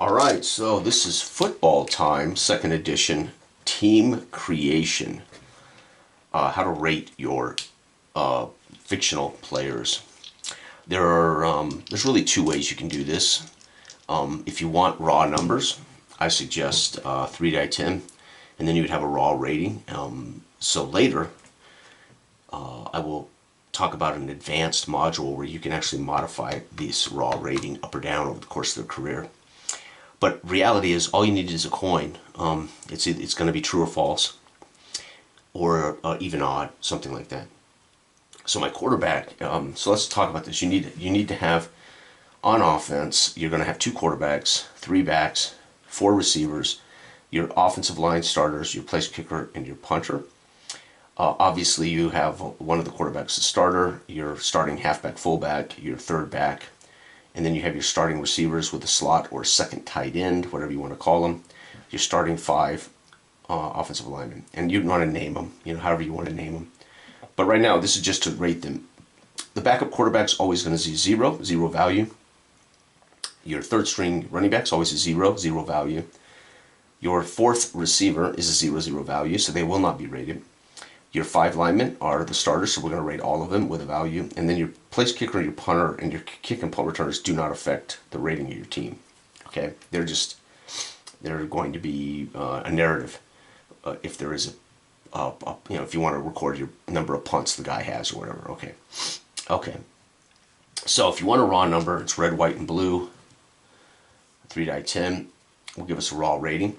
All right, so this is Football Time, second edition, team creation. How to rate your fictional players. There's really two ways you can do this. If you want raw numbers, I suggest 3 by 10, and then you would have a raw rating. So later, I will talk about an advanced module where you can actually modify this raw rating up or down over the course of their career. But reality is, all you need is a coin. It's going to be true or false, or even odd, something like that. So my quarterback. So let's talk about this. You need to have on offense. You're going to have 2 quarterbacks, 3 backs, 4 receivers, your offensive line starters, your place kicker, and your punter. Obviously, you have one of the quarterbacks a starter, your starting halfback, fullback, your third back. And then you have your starting receivers with a slot or second tight end, whatever you want to call them. Your starting 5 offensive linemen. And you want to name them, however you want to name them. But right now, this is just to rate them. The backup quarterback's always going to see 0 value. Your third string running back's always a 0 value. Your fourth receiver is a 0 value, so they will not be rated. Your 5 linemen are the starters, so we're going to rate all of them with a value. And then your place kicker, your punter, and your kick and punt returners do not affect the rating of your team. Okay, they're going to be a narrative. If there is if you want to record your number of punts the guy has or whatever. Okay. So if you want a raw number, it's red, white, and blue. 3 by 10 will give us a raw rating.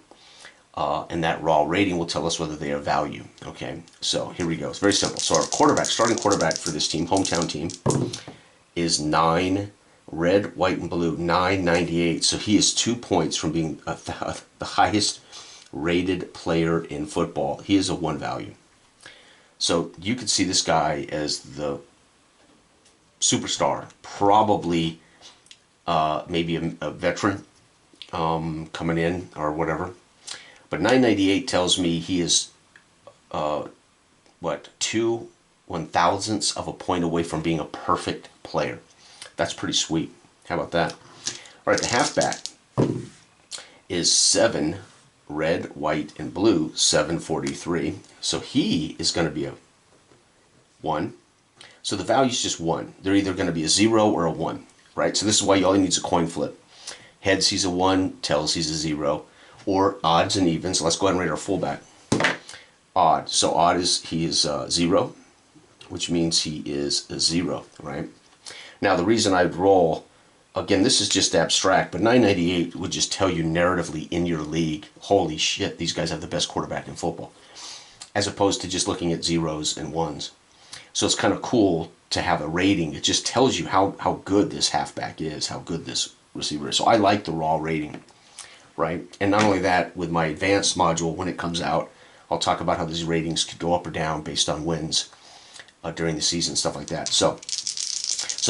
And that raw rating will tell us whether they have value. Okay, so here we go. It's very simple. So our starting quarterback for this team, hometown team, is 9 red, white, and blue, 998. So he is 2 points from being the highest rated player in football. He is a 1 value. So you could see this guy as the superstar, probably maybe a veteran coming in or whatever. But 998 tells me he is, 2 1,000ths of a point away from being a perfect player. That's pretty sweet. How about that? All right, the halfback is 7 red, white, and blue, 743. So he is going to be a 1. So the value is just 1. They're either going to be a 0 or a 1, right? So this is why all he needs is a coin flip. Heads, he's a 1. Tails, he's a 0. Or odds and evens. Let's go ahead and rate our fullback. Odd. So odd he is 0, which means he is a 0, right? Now the reason I'd roll, again, this is just abstract, but 998 would just tell you narratively in your league, holy shit, these guys have the best quarterback in football, as opposed to just looking at 0s and 1s. So it's kind of cool to have a rating. It just tells you how good this halfback is, how good this receiver is. So I like the raw rating. Right? And not only that, with my advanced module, when it comes out, I'll talk about how these ratings could go up or down based on wins during the season, stuff like that. So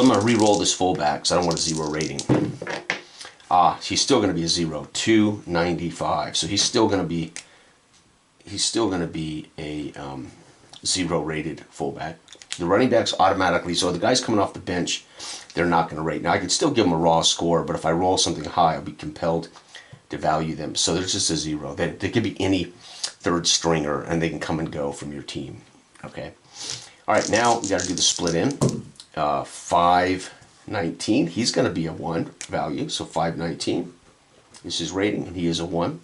I'm going to re-roll this fullback because I don't want a 0 rating. He's still going to be a 0, 295. So he's still going to be a 0 rated fullback. The running backs automatically, so the guys coming off the bench, they're not going to rate. Now I could still give them a raw score, but if I roll something high, I'll be compelled to value them. So there's just a 0. They could be any third stringer, and they can come and go from your team. Okay. All right, now we got to do the split in. 519. He's going to be a 1 value, so 519 is his rating, and he is a 1.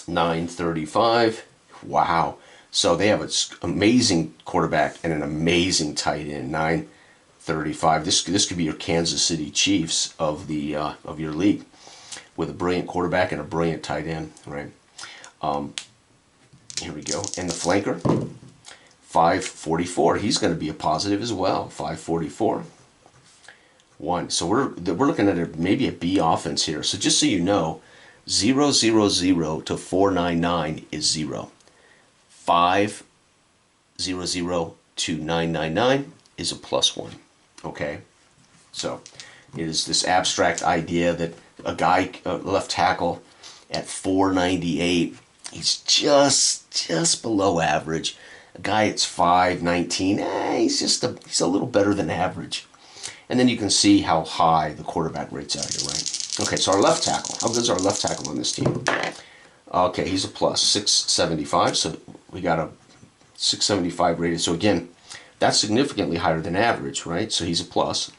935. Wow. So they have an amazing quarterback and an amazing tight end. 935. This could be your Kansas City Chiefs of your league, with a brilliant quarterback and a brilliant tight end, right? Here we go. And the flanker, 544. He's going to be a positive as well. 544. 1. So we're looking at maybe a B offense here. So just so you know, 000 to 499 is 0. 500 to 999 is a +1. Okay, so it is this abstract idea that a guy, left tackle, at 498, he's just below average. A guy at 519, he's a little better than average. And then you can see how high the quarterback rates out here, right? Okay, so our left tackle. How good is our left tackle on this team? Okay, he's a plus 675, so we got a 675 rated. So again, that's significantly higher than average, right? So he's a plus.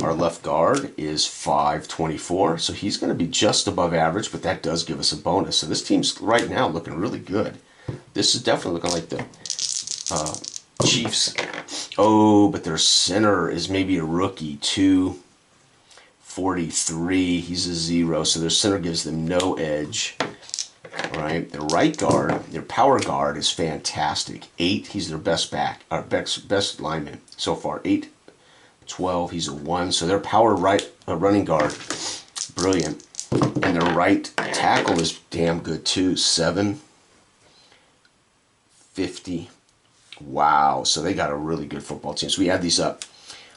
Our left guard is 524, so he's going to be just above average, but that does give us a bonus. So this team's right now looking really good. This is definitely looking like the Chiefs. Oh, but their center is maybe a rookie, 243. He's a 0, so their center gives them no edge. Right, their right guard, their power guard is fantastic. 8, he's their best back, our best lineman so far. 8, 12, he's a 1. So their power running guard, brilliant. And their right tackle is damn good too. 750. Wow. So they got a really good football team. So we add these up.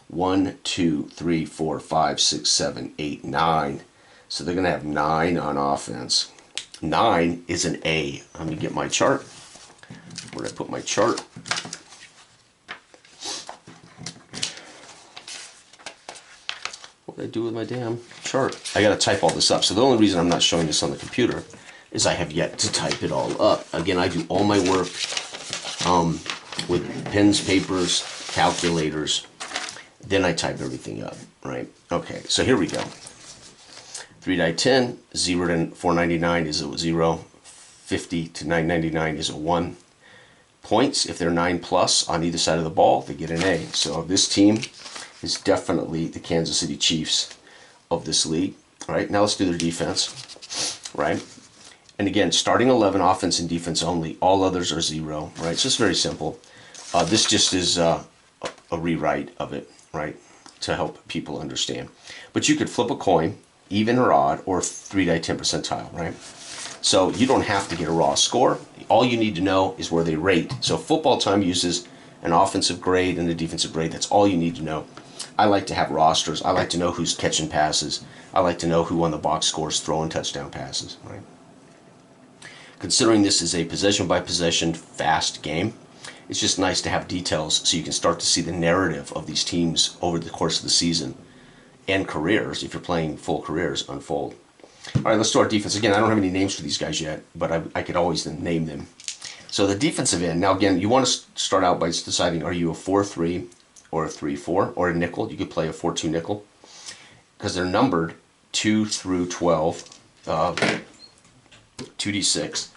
1, 2, 3, 4, 5, 6, 7, 8, 9. So they're going to have 9 on offense. 9 is an A. Let me get my chart. Where did I put my chart? What did I do with my damn chart? I got to type all this up. So the only reason I'm not showing this on the computer is I have yet to type it all up. Again, I do all my work with pens, papers, calculators. Then I type everything up, right? Okay, so here we go. 3 die 10, 0 to 499 is a 0. 50 to 999 is a 1. Points, if they're 9 plus on either side of the ball, they get an A. So this team is definitely the Kansas City Chiefs of this league. All right, now let's do their defense, right? And again, starting 11, offense and defense only. All others are 0, right? It's just very simple. This just is a rewrite of it, right, to help people understand. But you could flip a coin, even or odd, or 3 die 10 percentile, right? So you don't have to get a raw score. All you need to know is where they rate. So Football Time uses an offensive grade and a defensive grade. That's all you need to know. I like to have rosters. I like to know who's catching passes. I like to know who on the box scores throwing touchdown passes, right? Considering this is a possession-by-possession fast game, it's just nice to have details so you can start to see the narrative of these teams over the course of the season and careers, if you're playing full careers, unfold. All right, let's do our defense. Again, I don't have any names for these guys yet, but I could always then name them. So the defensive end, now again, you want to start out by deciding, are you a 4-3 or a 3-4 or a nickel? You could play a 4-2 nickel because they're numbered 2 through 12, 2d6,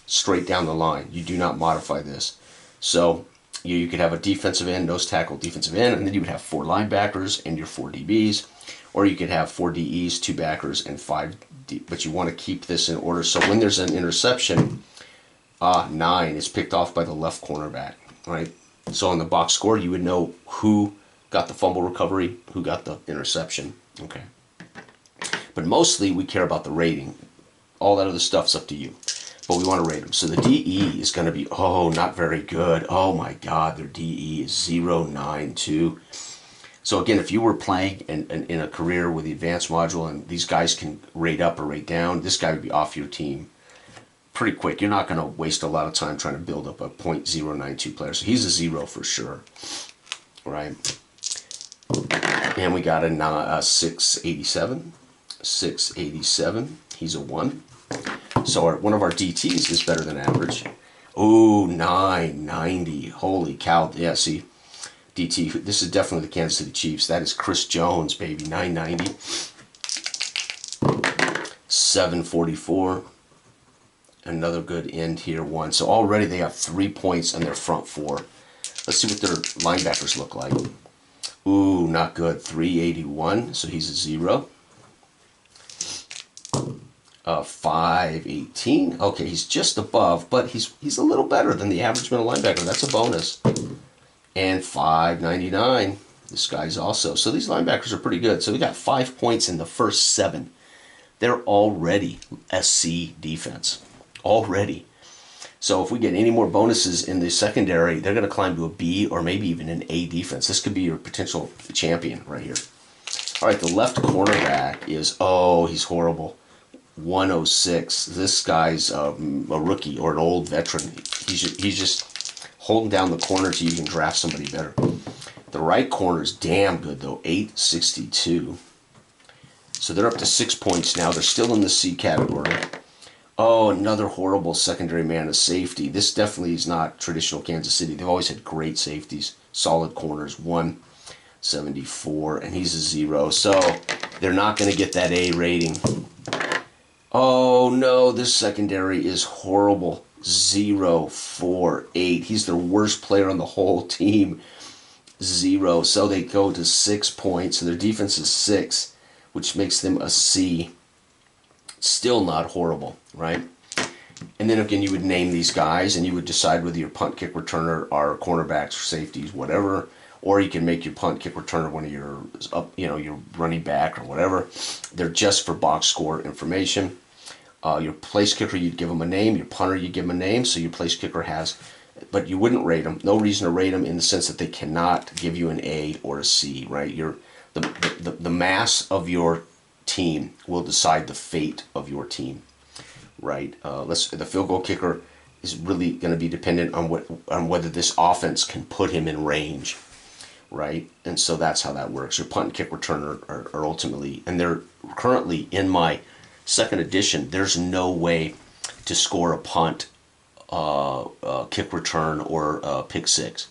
straight down the line. You do not modify this. So you could have a defensive end, nose tackle, defensive end, and then you would have 4 linebackers and your 4 DBs. Or you could have 4 DEs, 2 backers, and 5 D. But you want to keep this in order. So when there's an interception, 9 is picked off by the left cornerback, right? So on the box score, you would know who got the fumble recovery, who got the interception, okay? But mostly we care about the rating. All that other stuff's up to you. But we want to rate them. So the DE is going to be, oh, not very good. Oh my God, their DE is 092. So again, if you were playing in a career with the advanced module and these guys can rate up or rate down, this guy would be off your team pretty quick. You're not going to waste a lot of time trying to build up a .092 player. So he's a 0 for sure, right? And we got a 687. 687. He's a 1. So one of our DTs is better than average. Ooh, 990. Holy cow. Yeah, see. DT, this is definitely the Kansas City Chiefs. That is Chris Jones, baby, 990. 744. Another good end here, 1. So already they have 3 points in their front 4. Let's see what their linebackers look like. Ooh, not good. 381, so he's a 0. 518. Okay, he's just above, but he's a little better than the average middle linebacker. That's a bonus. And 599. This guy's also. So these linebackers are pretty good. So we got 5 points in the first 7. They're already a C defense. Already. So if we get any more bonuses in the secondary, they're going to climb to a B or maybe even an A defense. This could be your potential champion right here. All right, the left cornerback is, oh, he's horrible. 106. This guy's a rookie or an old veteran. He's just holding down the corner so you can draft somebody better. The right corner is damn good though, 862. So they're up to 6 points now. They're still in the C category. Oh, another horrible secondary man of safety. This definitely is not traditional Kansas City. They've always had great safeties, solid corners, 174, and he's a 0. So they're not going to get that A rating. Oh no, this secondary is horrible. 048. He's the worst player on the whole team. 0. So they go to 6 points. So their defense is 6, which makes them a C. Still not horrible, right? And then again, you would name these guys and you would decide whether your punt kick returner are cornerbacks or safeties, whatever. Or you can make your punt kick returner one of your your running back or whatever. They're just for box score information. Your place kicker, you'd give them a name. Your punter, you give them a name. So your place kicker has, but you wouldn't rate them. No reason to rate them in the sense that they cannot give you an A or a C, right? The mass of your team will decide the fate of your team, right? The field goal kicker is really going to be dependent on whether this offense can put him in range, right? And so that's how that works. Your punt and kick returner are ultimately, and they're currently in my second edition. There's no way to score a punt, kick return, or pick six.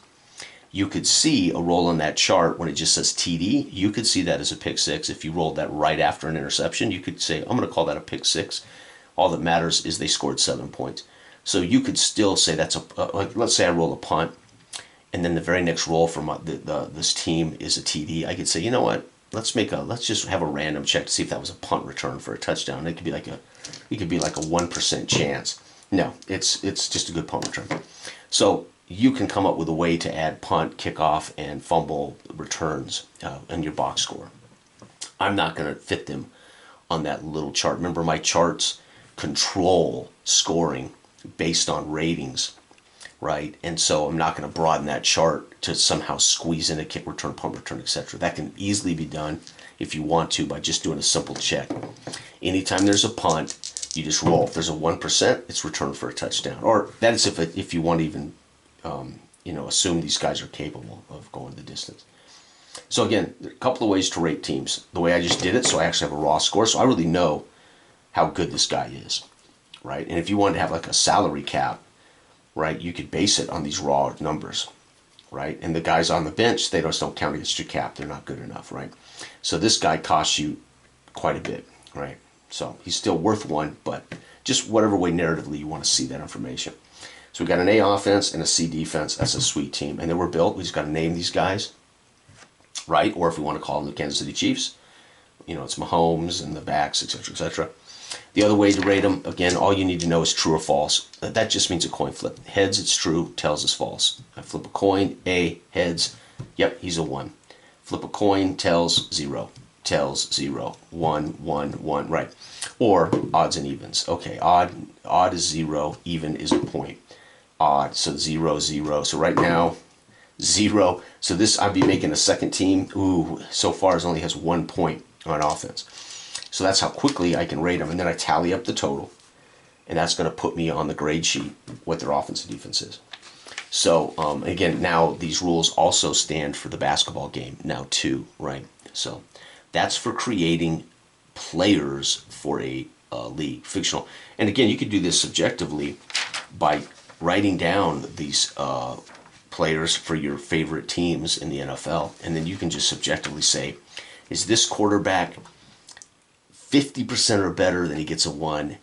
You could see a roll on that chart when it just says TD. You could see that as a pick six. If you rolled that right after an interception, you could say, I'm going to call that a pick six. All that matters is they scored 7 points. So you could still say that's like, let's say I roll a punt, and then the very next roll from this team is a TD. I could say, you know what? Let's just have a random check to see if that was a punt return for a touchdown. It could be like a 1% chance. No, it's just a good punt return. So you can come up with a way to add punt, kickoff, and fumble returns in your box score. I'm not going to fit them on that little chart. Remember, my charts control scoring based on ratings, right? And so I'm not going to broaden that chart to somehow squeeze in a kick return, punt return, etc. That can easily be done if you want to by just doing a simple check. Anytime there's a punt, you just roll. If there's a 1%, it's returned for a touchdown. Or that is if you want to even assume these guys are capable of going the distance. So again, there are a couple of ways to rate teams. The way I just did it, so I actually have a raw score, so I really know how good this guy is, right? And if you wanted to have like a salary cap, right, you could base it on these raw numbers, right? And the guys on the bench, they just don't count against your cap. They're not good enough, right? So this guy costs you quite a bit, right? So he's still worth one, but just whatever way narratively you want to see that information. So we got an A offense and a C defense. That's a sweet team. And then we're built. We just got to name these guys, right? Or if we want to call them the Kansas City Chiefs, it's Mahomes and the backs, etc., etc. The other way to rate them, again, all you need to know is true or false. That just means a coin flip. Heads, it's true. Tails is false. I flip a coin, A, heads. Yep, he's a 1. Flip a coin, tails, 0. Tails, 0. 1, 1, 1, right. Or odds and evens. Okay, odd is 0, even is a point. Odd, so 0, 0. So right now, 0. So this, I'd be making a second team. Ooh, so far it only has 1 point on offense. So that's how quickly I can rate them. And then I tally up the total. And that's going to put me on the grade sheet what their offense and defense is. So, again, now these rules also stand for the basketball game now too, right? So that's for creating players for a league, fictional. And again, you could do this subjectively by writing down these players for your favorite teams in the NFL. And then you can just subjectively say, is this quarterback 50% or better, then he gets a 1.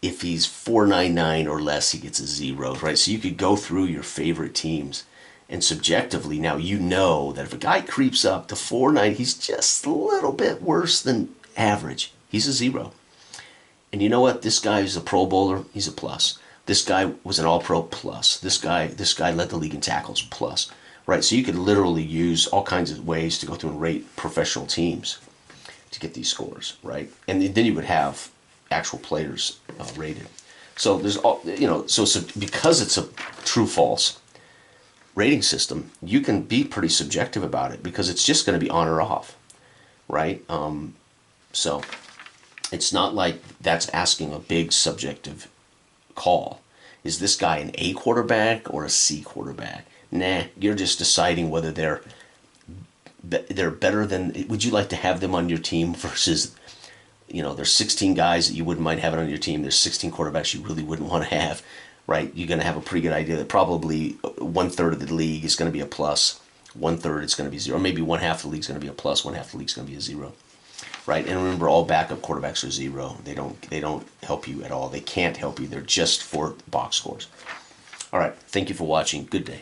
If he's 499 or less, he gets a 0, right? So you could go through your favorite teams, and subjectively, now you know that if a guy creeps up to 490, he's just a little bit worse than average. He's a 0. And you know what? This guy is a Pro Bowler. He's a plus. This guy was an All-Pro plus. This guy led the league in tackles plus, right? So you could literally use all kinds of ways to go through and rate professional teams to get these scores, right? And then you would have actual players rated. So there's all, so because it's a true-false rating system, you can be pretty subjective about it because it's just going to be on or off, right? So it's not like that's asking a big subjective call. Is this guy an A quarterback or a C quarterback? Nah, you're just deciding whether they're they're better than, would you like to have them on your team versus, there's 16 guys that you wouldn't mind having on your team. There's 16 quarterbacks you really wouldn't want to have, right? You're going to have a pretty good idea that probably 1/3 of the league is going to be a plus, 1/3 it's going to be zero, or maybe 1/2 of the league is going to be a plus, 1/2 of the league is going to be a zero, right? And remember, all backup quarterbacks are zero. They don't help you at all. They can't help you. They're just for box scores. All right. Thank you for watching. Good day.